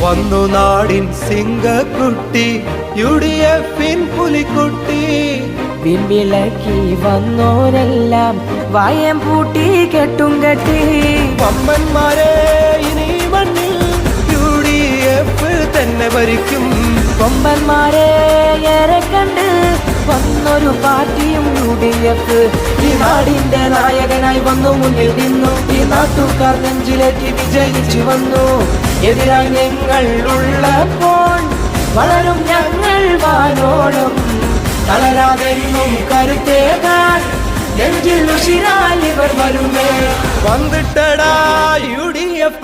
വന്നു നാടിൻ സിംഗക്കുട്ടി UDF പുലിക്കുട്ടി. വിമ്പിളക്കി വന്നോരെല്ലാം വായം പൂട്ടി കെട്ടും കെട്ടി. വമ്പന്മാരെ ഇനി മണ്ണിൽ UDF തന്നെ ഭരിക്കും. കൊമ്പന്മാരെ ഏറെ കണ്ട് വന്നൊരു പാർട്ടിയും UDF. ഈ നാടിന്റെ നായകനായി വന്നു മുന്നിൽ നിന്നു. ഈ നാട്ടുകാർ നെഞ്ചിലേക്ക് വിജയിച്ചു വന്നു. എതിരായി ഞങ്ങൾ ഉള്ളപ്പോൾ വളരും ഞങ്ങൾ വാനോളം. തളരാതെന്നും കരുത്തേകാൻ നെഞ്ചിൽ ഉശിരാൽ ഇവർ വരുമേ. വന്നിട്ടടാ UDF